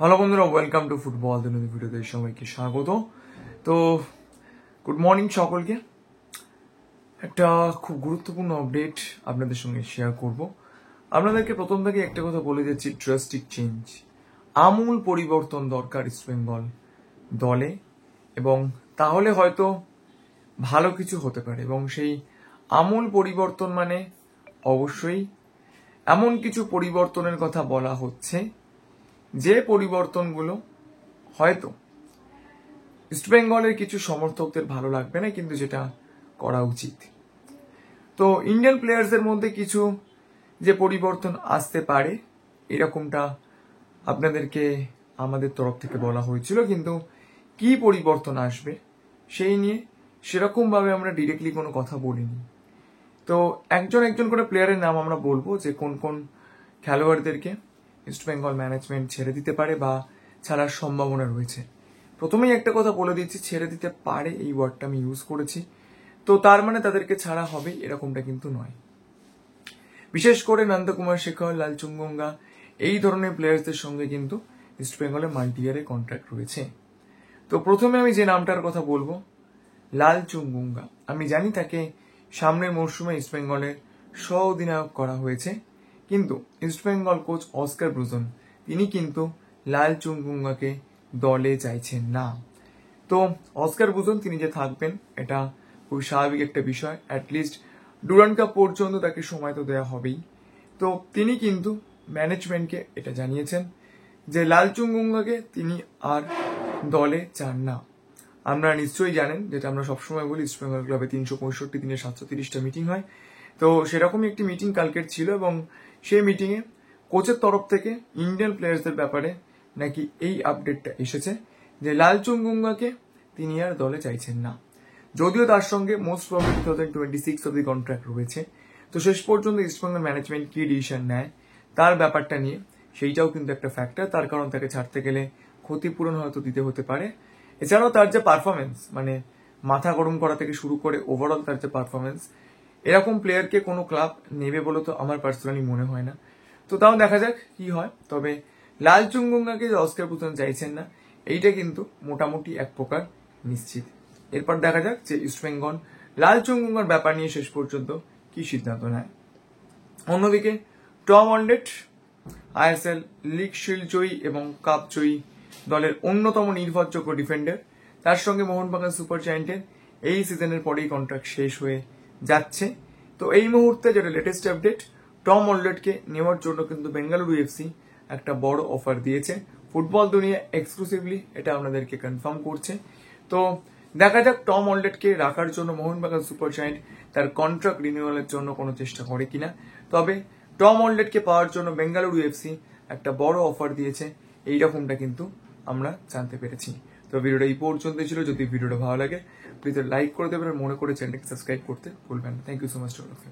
Hello বন্ধুরা, welcome to football দুনিয়া ভিডিওতে সবাইকে স্বাগত। তো গুড মর্নিং সকলকে। একটা খুব গুরুত্বপূর্ণ আপডেট আপনাদের সঙ্গে শেয়ার করব। আপনাদেরকে প্রথম থেকে একটা কথা বলে যাচ্ছি, ড্রাস্টিক চেঞ্জ, আমূল পরিবর্তন দরকার ইস্ট বেঙ্গল দলে, এবং তাহলে হয়তো ভালো কিছু হতে পারে। এবং সেই আমূল পরিবর্তন মানে অবশ্যই এমন কিছু পরিবর্তনের কথা বলা হচ্ছে যে পরিবর্তনগুলো হয়তো ইস্টবেঙ্গলের কিছু সমর্থকদের ভালো লাগবে না, কিন্তু যেটা করা উচিত। তো ইন্ডিয়ান প্লেয়ার্সদের মধ্যে কিছু যে পরিবর্তন আসতে পারে এরকমটা আপনাদেরকে আমাদের তরফ থেকে বলা হয়েছিল, কিন্তু কি পরিবর্তন আসবে সেই নিয়ে সেরকমভাবে আমরা ডিরেক্টলি কোনো কথা বলিনি। তো একজন একজন করে প্লেয়ারের নাম আমরা বলবো যে কোন কোন খেলোয়াড়দেরকে ইস্টবেঙ্গল ম্যানেজমেন্ট ছেড়ে দিতে পারে বা ছাড়ার সম্ভাবনা রয়েছে। প্রথমেই একটা কথা বলে দিচ্ছি, ছেড়ে দিতে পারে এই ওয়ার্ডটা আমি ইউজ করেছি, তো তার মানে তাদেরকে ছাড়া হবে এরকমটা কিন্তু নয়। বিশেষ করে নন্দকুমার শেখর, লালচুঙ্গঙ্গা এই ধরনের প্লেয়ার্সদের সঙ্গে কিন্তু ইস্টবেঙ্গলে মাল্টি ইয়ারে কন্ট্রাক্ট রয়েছে। তো প্রথমে আমি যে নামটার কথা বলবো, লালচুঙ্গঙ্গা। আমি জানি তাকে সামনের মরশুমে ইস্টবেঙ্গলের সহ অধিনায়ক করা হয়েছে, কিন্তু ইস্টবেঙ্গল কোচ অস্কার ব্রুজন তিনি কিন্তু লালচুঙ্গঙ্গাকে দলে চাইছেন না। তো অস্কার ব্রুজন তিনি যে থাকবেন এটা খুবই স্বাভাবিক একটা বিষয়। অ্যাটলিস্ট ডুরান্ড কাপ পর্যন্ত তাকে সময় তো দেওয়া হবেই। তো তিনি কিন্তু ম্যানেজমেন্টকে এটা জানিয়েছেন যে লালচুঙ্গঙ্গাকে তিনি আর দলে চান না। আমরা নিশ্চয়ই জানেন, যেটা আমরা সবসময় বলি, ইস্টবেঙ্গল ক্লাবে 365 দিনে 730টা মিটিং হয়। তো সেরকমই একটি মিটিং কালকের ছিল, এবং সেই মিটিংয়ে কোচের তরফ থেকে ইন্ডিয়ান প্লেয়ার্সদের ব্যাপারে নাকি এই আপডেটটা এসেছে যে লালচুঙ্গঙ্গাকে তিনি আর দলে চাইছেন না। যদিও তার সঙ্গে মোস্ট প্রবলি 2026 অব্দি কন্ট্রাক্ট রয়েছে। তো শেষ পর্যন্ত ইস্টবেঙ্গল ম্যানেজমেন্ট কি ডিসিশন নেয় তার ব্যাপারটা নিয়ে সেইটাও কিন্তু একটা ফ্যাক্টর। তার কারণ তাকে ছাড়তে গেলে ক্ষতিপূরণ হয়তো দিতে হতে পারে। এছাড়াও তার যে পারফরমেন্স, মানে মাথা গরম করা থেকে শুরু করে ওভারঅল তার যে পারফরমেন্স, এরকম প্লেয়ারকে কোনো ক্লাব নেবে বলে তো আমার পার্সোনালি মনে হয় না। তো তাও দেখা যাক কি হয়। তবে লালচুঙ্গঙ্গাকে অস্কার ব্রুজন চাইছেন না এইটা কিন্তু মোটামুটি এক প্রকার নিশ্চিত। এরপর দেখা যাক যে ইস্টবেঙ্গল লালচুঙ্গঙ্গার ব্যাপার নিয়ে শেষ পর্যন্ত কি সিদ্ধান্ত নেয়। অন্যদিকে টম অলডেট, আইএসএল লিগ শিল্ড জয়ী এবং কাপ জয়ী দলের অন্যতম নির্ভরযোগ্য ডিফেন্ডার, তার সঙ্গে মোহনবাগান সুপার জায়ান্টের এই সিজনের পরেই কন্ট্রাক্ট শেষ হয়ে যাচ্ছে। তো এই মুহূর্তে যেটা লেটেস্ট আপডেট, টম অলডেটকে নেওয়ার জন্য কিন্তু বেঙ্গালুরু এফসি একটা বড় অফার দিয়েছে। ফুটবল দুনিয়া এক্সক্লুসিভলি এটা আপনাদেরকে কনফার্ম করছে। তো দেখা যাক টম অলডেটকে রাখার জন্য মোহনবাগান সুপার জায়ান্ট তার কন্ট্রাক্ট রিনিউয়ালের জন্য কোনো চেষ্টা করে কিনা। তবে টম অলডেটকে পাওয়ার জন্য বেঙ্গালুরু এফসি একটা বড় অফার দিয়েছে, এইরকমটা কিন্তু আমরা জানতে পেরেছি। তো ভিডিওটা এই পর্যন্ত ছিল। যদি ভিডিওটা ভালো লাগে প্লিজ লাইক করে দেবেন, আর মনে করে চ্যানেলকে সাবস্ক্রাইব করতে ভুলবেন না। Thank you so much to all of you.